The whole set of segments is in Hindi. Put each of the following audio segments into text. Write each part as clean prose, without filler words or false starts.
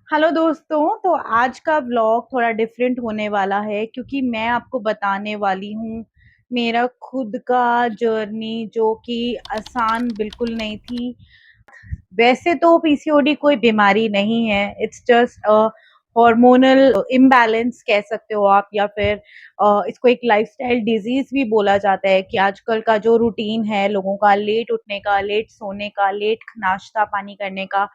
हेलो दोस्तों, तो आज का व्लॉग थोड़ा डिफरेंट होने वाला है क्योंकि मैं आपको बताने वाली हूँ मेरा खुद का जर्नी जो कि आसान बिल्कुल नहीं थी। वैसे तो पीसीओडी कोई बीमारी नहीं है, इट्स जस्ट हार्मोनल इम्बैलेंस कह सकते हो आप, या फिर इसको एक लाइफस्टाइल डिजीज भी बोला जाता है कि आजकल का जो रूटीन है लोगों का, लेट उठने का, लेट सोने का, लेट नाश्ता पानी करने का,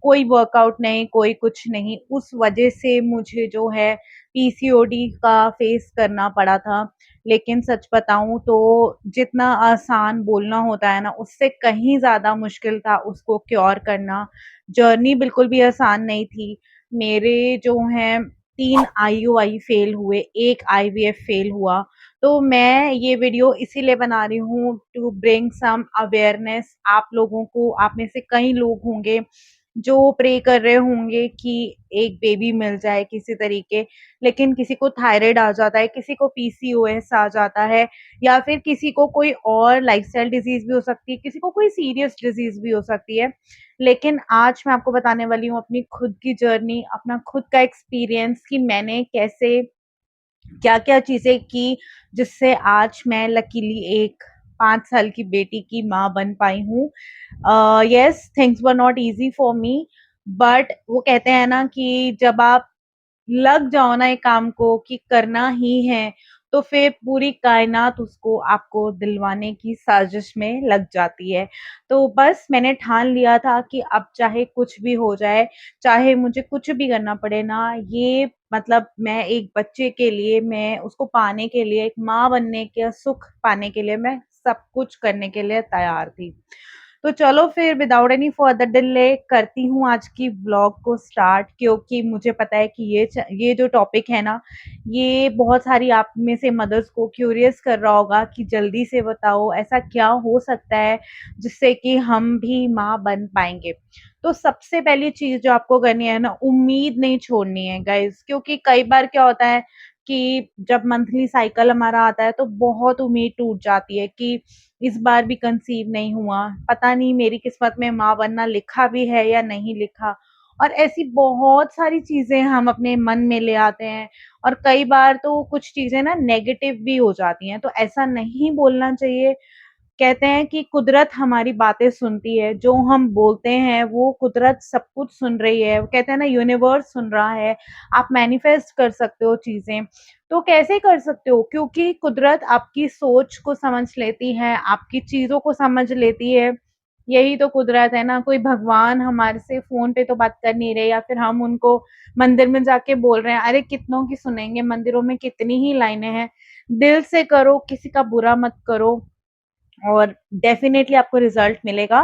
कोई वर्कआउट नहीं, कोई कुछ नहीं, उस वजह से मुझे जो है पीसीओडी का फेस करना पड़ा था। लेकिन सच बताऊं तो जितना आसान बोलना होता है ना, उससे कहीं ज्यादा मुश्किल था उसको क्योर करना। जर्नी बिल्कुल भी आसान नहीं थी। मेरे जो हैं 3 IUI फेल हुए, एक IVF फेल हुआ। तो मैं ये वीडियो इसीलिए बना रही हूँ टू ब्रिंग सम अवेयरनेस आप लोगों को। आप में से कई लोग होंगे जो प्रे कर रहे होंगे कि एक बेबी मिल जाए किसी तरीके, लेकिन किसी को थायराइड आ जाता है, किसी को पीसीओएस आ जाता है, या फिर किसी को कोई और लाइफस्टाइल डिजीज भी हो सकती है, किसी को कोई सीरियस डिजीज भी हो सकती है। लेकिन आज मैं आपको बताने वाली हूँ अपनी खुद की जर्नी, अपना खुद का एक्सपीरियंस कि मैंने कैसे क्या क्या चीजें की जिससे आज मैं लकीली एक 5 साल की बेटी की माँ बन पाई हूँ। Yes, things were not easy for me, but वो कहते हैं ना कि जब आप लग जाओ ना एक काम को कि करना ही है, तो फिर पूरी कायनात उसको आपको दिलवाने की साजिश में लग जाती है। तो बस मैंने ठान लिया था कि अब चाहे कुछ भी हो जाए, चाहे मुझे कुछ भी करना पड़े ना, ये मतलब मैं एक बच्चे के लिए, मैं उसको पाने के लिए, एक माँ बनने के सुख पाने के लिए मैं सब कुछ करने के लिए तैयार थी। तो चलो फिर विदाउट एनी फर्दर डिले करती हूँ आज की व्लॉग को स्टार्ट, क्योंकि मुझे पता है कि ये जो टॉपिक है ना, ये बहुत सारी आप में से मदर्स को क्यूरियस कर रहा होगा कि जल्दी से बताओ ऐसा क्या हो सकता है जिससे कि हम भी माँ बन पाएंगे। तो सबसे पहली चीज जो आपको करनी है ना, उम्मीद नहीं छोड़नी है गाइस, क्योंकि कई बार क्या होता है कि जब मंथली साइकिल हमारा आता है तो बहुत उम्मीद टूट जाती है कि इस बार भी कंसीव नहीं हुआ, पता नहीं मेरी किस्मत में माँ बनना लिखा भी है या नहीं लिखा। और ऐसी बहुत सारी चीजें हम अपने मन में ले आते हैं, और कई बार तो कुछ चीजें ना नेगेटिव भी हो जाती हैं, तो ऐसा नहीं बोलना चाहिए। कहते हैं कि कुदरत हमारी बातें सुनती है, जो हम बोलते हैं वो कुदरत सब कुछ सुन रही है। वो कहते हैं ना, यूनिवर्स सुन रहा है। आप मैनिफेस्ट कर सकते हो चीजें। तो कैसे कर सकते हो? क्योंकि कुदरत आपकी सोच को समझ लेती है, आपकी चीजों को समझ लेती है। यही तो कुदरत है ना। कोई भगवान हमारे से फोन पे तो बात कर नहीं रहे, या फिर हम उनको मंदिर में जाके बोल रहे हैं, अरे कितनों की सुनेंगे, मंदिरों में कितनी ही लाइनें हैं। दिल से करो, किसी का बुरा मत करो, और डेफिनेटली आपको रिजल्ट मिलेगा।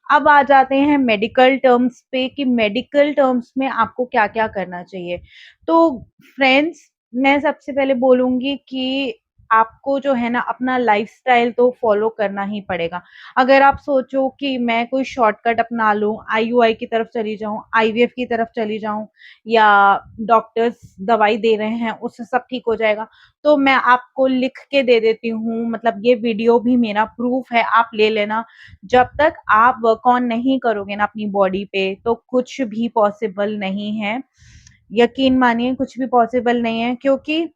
अब आ जाते हैं मेडिकल टर्म्स पे कि मेडिकल टर्म्स में आपको क्या क्या करना चाहिए। तो फ्रेंड्स, मैं सबसे पहले बोलूंगी कि आपको जो है ना अपना लाइफस्टाइल तो फॉलो करना ही पड़ेगा। अगर आप सोचो कि मैं कोई शॉर्टकट अपना लूं, आईयूआई की तरफ चली जाऊं, आईवीएफ की तरफ चली जाऊं, या डॉक्टर्स दवाई दे रहे हैं उससे सब ठीक हो जाएगा, तो मैं आपको लिख के दे देती हूँ। मतलब ये वीडियो भी मेरा प्रूफ है, आप ले लेना। जब तक आप वर्क ऑन नहीं करोगे ना अपनी बॉडी पे, तो कुछ भी पॉसिबल नहीं है। यकीन मानिए, कुछ भी पॉसिबल नहीं है, क्योंकि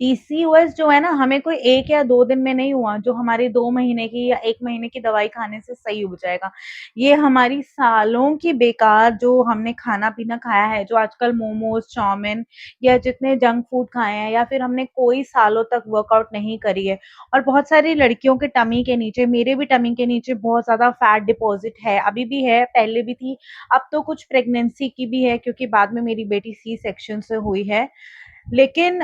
पीसीओएस जो है ना, हमें कोई 1 या 2 दिन में नहीं हुआ जो हमारी 2 महीने की या 1 महीने की दवाई खाने से सही हो जाएगा। ये हमारी सालों की बेकार जो हमने खाना पीना खाया है, जो आजकल मोमोज, चाउमीन, या जितने जंक फूड खाए हैं, या फिर हमने कोई सालों तक वर्कआउट नहीं करी है। और बहुत सारी लड़कियों के टमी के नीचे, मेरे भी टमी के नीचे बहुत ज्यादा फैट डिपॉजिट है, अभी भी है, पहले भी थी, अब तो कुछ प्रेगनेंसी की भी है, क्योंकि बाद में मेरी बेटी सी सेक्शन से हुई है। लेकिन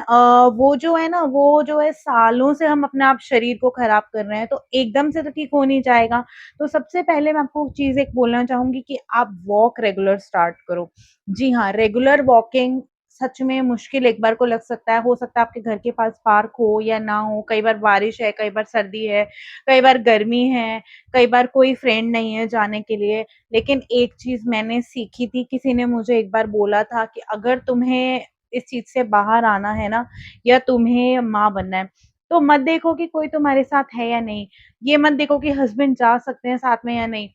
वो जो है ना, वो जो है सालों से हम अपने आप शरीर को खराब कर रहे हैं, तो एकदम से तो ठीक हो नहीं जाएगा। तो सबसे पहले मैं आपको चीज एक बोलना चाहूंगी कि आप वॉक रेगुलर स्टार्ट करो। जी हाँ, रेगुलर वॉकिंग सच में मुश्किल एक बार को लग सकता है, हो सकता है आपके घर के पास पार्क हो या ना हो, कई बार बारिश है, कई बार सर्दी है, कई बार गर्मी है, कई बार कोई फ्रेंड नहीं है जाने के लिए। लेकिन एक चीज मैंने सीखी थी, किसी ने मुझे एक बार बोला था कि अगर तुम्हें इस चीज से बाहर आना है ना, या तुम्हें माँ बनना है, तो मत देखो कि कोई तुम्हारे साथ है या नहीं, ये मत देखो कि हस्बैंड जा सकते हैं साथ में या नहीं,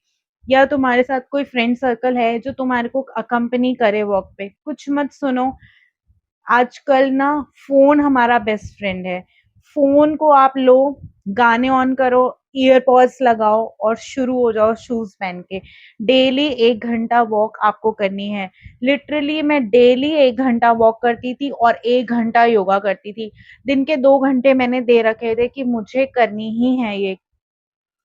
या तुम्हारे साथ कोई फ्रेंड सर्कल है जो तुम्हारे को अकम्पनी करे वॉक पे, कुछ मत सुनो। आजकल ना फ़ोन हमारा बेस्ट फ्रेंड है। फ़ोन को आप लो, गाने ऑन करो, ईयरपॉड्स लगाओ और शुरू हो जाओ शूज़ पहन के। डेली 1 घंटा वॉक आपको करनी है। लिटरली मैं डेली 1 घंटा वॉक करती थी और 1 घंटा योगा करती थी। दिन के 2 घंटे मैंने दे रखे थे कि मुझे करनी ही है ये।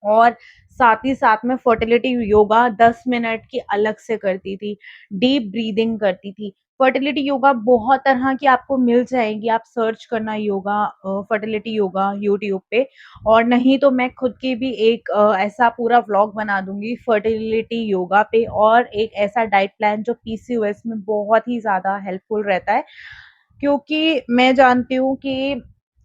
और साथ ही साथ में फर्टिलिटी योगा 10 मिनट की अलग से करती थी, डीप ब्रीदिंग करती थी। फर्टिलिटी योगा बहुत तरह की आपको मिल जाएगी, आप सर्च करना योगा, फर्टिलिटी योगा यूट्यूब पे। और नहीं तो मैं खुद की भी एक ऐसा पूरा व्लॉग बना दूंगी फर्टिलिटी योगा पे, और एक ऐसा डाइट प्लान जो पीसीओएस में बहुत ही ज़्यादा हेल्पफुल रहता है। क्योंकि मैं जानती हूँ कि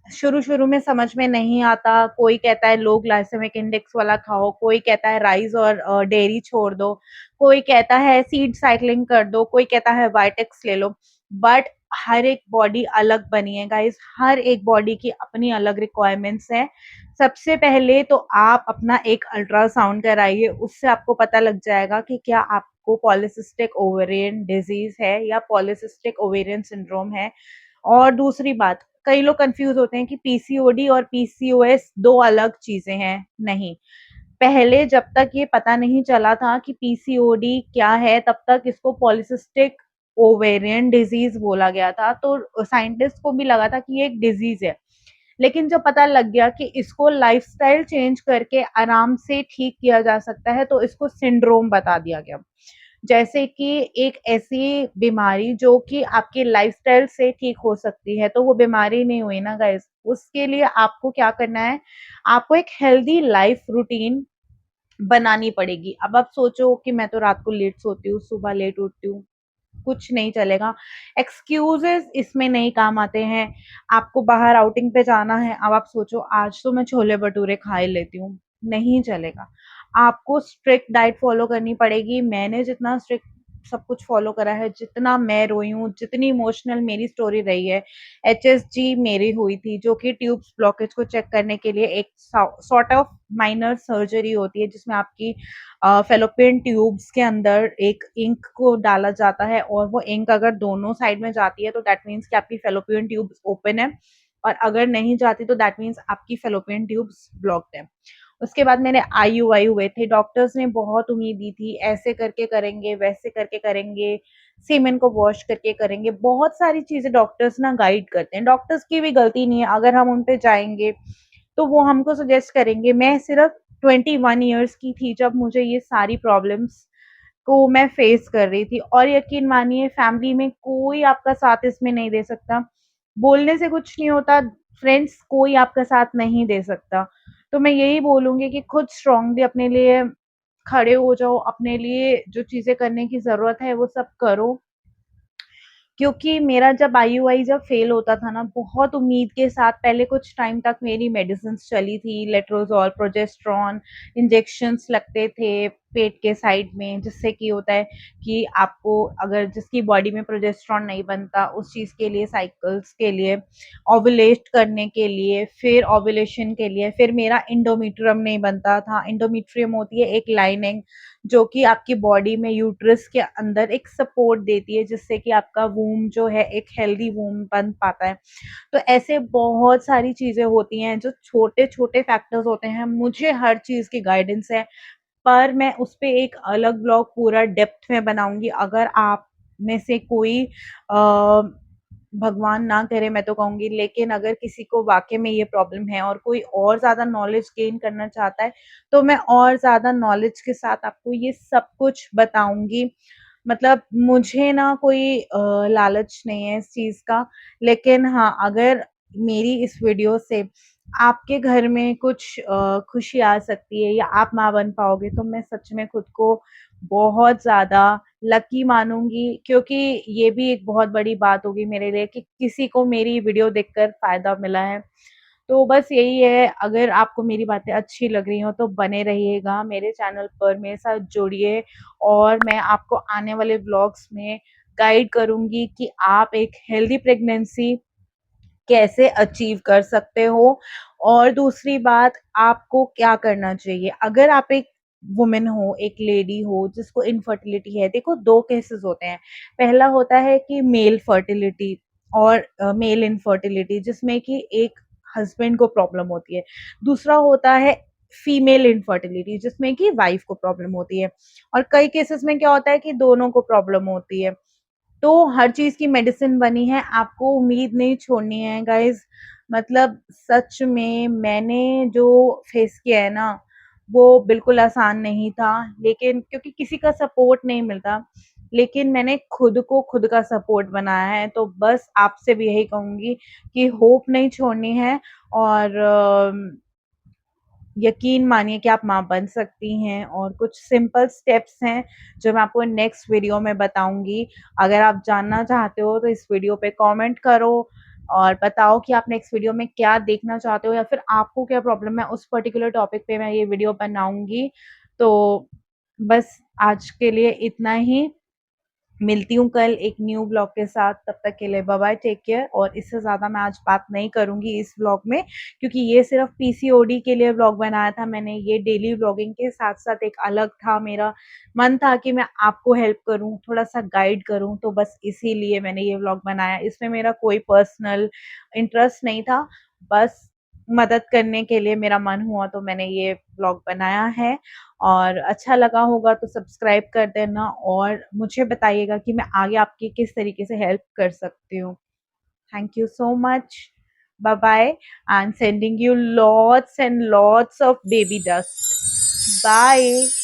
शुरू-शुरू में समझ में नहीं आता, कोई कहता है लो ग्लाइसेमिक इंडेक्स वाला खाओ, कोई कहता है राइस और डेयरी छोड़ दो, कोई कहता है सीड साइक्लिंग कर दो, कोई कहता है वाइटेक्स ले लो। बट हर एक बॉडी अलग बनी है गाइस, हर एक बॉडी की अपनी अलग रिक्वायरमेंट्स हैं। सबसे पहले तो आप अपना एक अल्ट्रासाउंड कराइए, उससे आपको पता लग जाएगा कि क्या आपको पॉलिसिस्टिक ओवेरियन डिजीज़ है या पॉलिसिस्टिक ओवेरियन सिंड्रोम है। और दूसरी बात, कई लोग कंफ्यूज होते हैं कि पीसीओडी और पीसीओएस दो अलग चीजें हैं। नहीं, पहले जब तक ये पता नहीं चला था कि पीसीओडी क्या है, तब तक इसको पॉलिसिस्टिक ओवेरियन डिजीज बोला गया था। तो साइंटिस्ट को भी लगा था कि ये एक डिजीज है। लेकिन जब पता लग गया कि इसको लाइफस्टाइल चेंज करके आराम से ठीक किया जा सकता है, तो इसको सिंड्रोम बता दिया गया। जैसे कि एक ऐसी बीमारी जो कि आपकी लाइफस्टाइल से ठीक हो सकती है, तो वो बीमारी नहीं हुई ना गाइस। उसके लिए आपको क्या करना है, आपको एक हेल्दी लाइफ रूटीन बनानी पड़ेगी। अब आप सोचो कि मैं तो रात को लेट सोती हूँ, सुबह लेट उठती हूँ, कुछ नहीं चलेगा। एक्सक्यूजेस इसमें नहीं काम आते हैं। आपको बाहर आउटिंग पे जाना है, अब आप सोचो आज तो मैं छोले भटूरे खा ही लेती हूँ, नहीं चलेगा। आपको स्ट्रिक्ट डाइट फॉलो करनी पड़ेगी। मैंने जितना स्ट्रिक्ट सब कुछ फॉलो करा है, जितना मैं रोई हूँ, जितनी इमोशनल मेरी स्टोरी रही है, एचएसजी मेरी हुई थी, जो कि ट्यूब्स ब्लॉकेज को चेक करने के लिए एक सॉर्ट ऑफ माइनर सर्जरी होती है, जिसमें आपकी फेलोपियन ट्यूब्स के अंदर एक इंक को डाला जाता है, और वो इंक अगर दोनों साइड में जाती है तो दैट मीन्स कि आपकी फेलोपियन ट्यूब्स ओपन है, और अगर नहीं जाती तो दैट मीन्स आपकी फेलोपियन ट्यूब्स ब्लॉक्ड है। उसके बाद मेरे आईयूआई हुए थे। डॉक्टर्स ने बहुत उम्मीद दी थी, ऐसे करके करेंगे, वैसे करके करेंगे, सीमेन को वॉश करके करेंगे। बहुत सारी चीज़ें डॉक्टर्स ना गाइड करते हैं। डॉक्टर्स की भी गलती नहीं है, अगर हम उन पे जाएँगे, तो वो हमको सजेस्ट करेंगे। मैं सिर्फ 21 इयर्स की थी जब मुझे ये सारी प्रॉब्लम्स को मैं फेस कर रही थी, और यकीन मानिए फैमिली में कोई आपका साथ इसमें नहीं दे सकता। बोलने से कुछ नहीं होता, फ्रेंड्स कोई आपका साथ नहीं दे सकता। तो मैं यही बोलूँगी कि खुद स्ट्रांगली अपने लिए खड़े हो जाओ, अपने लिए जो चीज़ें करने की ज़रूरत है वो सब करो। क्योंकि मेरा जब आईयूआई जब फेल होता था ना, बहुत उम्मीद के साथ पहले कुछ टाइम तक मेरी मेडिसिन्स चली थी, लेट्रोजोल, प्रोजेस्टेरॉन, इंजेक्शंस लगते थे पेट के साइड में, जिससे कि होता है कि आपको, अगर जिसकी बॉडी में प्रोजेस्टेरॉन नहीं बनता, उस चीज़ के लिए, साइकिल्स के लिए, ओव्यूलेट करने के लिए, फिर ओव्यूलेशन के लिए, फिर मेरा एंडोमेट्रियम नहीं बनता था। एंडोमेट्रियम होती है एक लाइनिंग जो कि आपकी बॉडी में यूट्रस के अंदर एक सपोर्ट देती है, जिससे कि आपका वूम जो है एक हेल्दी वूम बन पाता है। तो ऐसे बहुत सारी चीज़ें होती हैं जो छोटे-छोटे फैक्टर्स होते हैं। मुझे हर चीज़ की गाइडेंस है, पर मैं उस पे एक अलग ब्लॉग पूरा डेप्थ में बनाऊँगी। अगर आप में से कोई भगवान ना करे मैं तो कहूँगी, लेकिन अगर किसी को वाक़ई में ये प्रॉब्लम है और कोई और ज़्यादा नॉलेज गेन करना चाहता है, तो मैं और ज़्यादा नॉलेज के साथ आपको ये सब कुछ बताऊँगी। मतलब मुझे ना कोई लालच नहीं है इस चीज़ का, लेकिन हाँ, अगर मेरी इस वीडियो से आपके घर में कुछ खुशी आ सकती है या आप माँ बन पाओगे, तो मैं सच में खुद को बहुत ज़्यादा लकी मानूँगी, क्योंकि ये भी एक बहुत बड़ी बात होगी मेरे लिए कि किसी को मेरी वीडियो देखकर फ़ायदा मिला है। तो बस यही है, अगर आपको मेरी बातें अच्छी लग रही हों तो बने रहिएगा मेरे चैनल पर, मेरे साथ जुड़िए, और मैं आपको आने वाले व्लॉग्स में गाइड करूँगी कि आप एक हेल्दी प्रेगनेंसी कैसे अचीव कर सकते हो। और दूसरी बात, आपको क्या करना चाहिए। अगर आप एक वुमेन हो, एक लेडी हो जिसको इनफर्टिलिटी है, देखो 2 केसेस होते हैं। पहला होता है कि मेल फर्टिलिटी और मेल इनफर्टिलिटी जिसमें कि एक हस्बैंड को प्रॉब्लम होती है। दूसरा होता है फीमेल इनफर्टिलिटी जिसमें कि वाइफ को प्रॉब्लम होती है। और कई केसेस में क्या होता है कि दोनों को प्रॉब्लम होती है। तो हर चीज़ की मेडिसिन बनी है, आपको उम्मीद नहीं छोड़नी है गाइज़। मतलब सच में मैंने जो फेस किया है ना, वो बिल्कुल आसान नहीं था, लेकिन क्योंकि किसी का सपोर्ट नहीं मिलता, लेकिन मैंने खुद को खुद का सपोर्ट बनाया है। तो बस आपसे भी यही कहूँगी कि होप नहीं छोड़नी है और यकीन मानिए कि आप माँ बन सकती हैं और कुछ सिंपल स्टेप्स हैं जो मैं आपको नेक्स्ट वीडियो में बताऊंगी। अगर आप जानना चाहते हो तो इस वीडियो पे कमेंट करो और बताओ कि आप नेक्स्ट वीडियो में क्या देखना चाहते हो या फिर आपको क्या प्रॉब्लम है, उस पर्टिकुलर टॉपिक पे मैं ये वीडियो बनाऊंगी। तो बस आज के लिए इतना ही। मिलती हूँ कल एक न्यू ब्लॉग के साथ, तब तक के लिए बाय बाय, टेक केयर। और इससे ज़्यादा मैं आज बात नहीं करूँगी इस ब्लॉग में, क्योंकि ये सिर्फ पीसीओडी के लिए ब्लॉग बनाया था मैंने। ये डेली ब्लॉगिंग के साथ-साथ एक अलग था, मेरा मन था कि मैं आपको हेल्प करूँ, थोड़ा-सा गाइड करूँ, तो बस इसीलिए मैंने ये ब्लॉग बनाया। इसमें मेरा कोई पर्सनल इंटरेस्ट नहीं था, बस मदद करने के लिए मेरा मन हुआ तो मैंने ये ब्लॉग बनाया है। और अच्छा लगा होगा तो सब्सक्राइब कर देना और मुझे बताइएगा कि मैं आगे आपकी किस तरीके से हेल्प कर सकती हूँ। Thank you so much. Bye bye and sending you lots and lots of baby dust. Bye.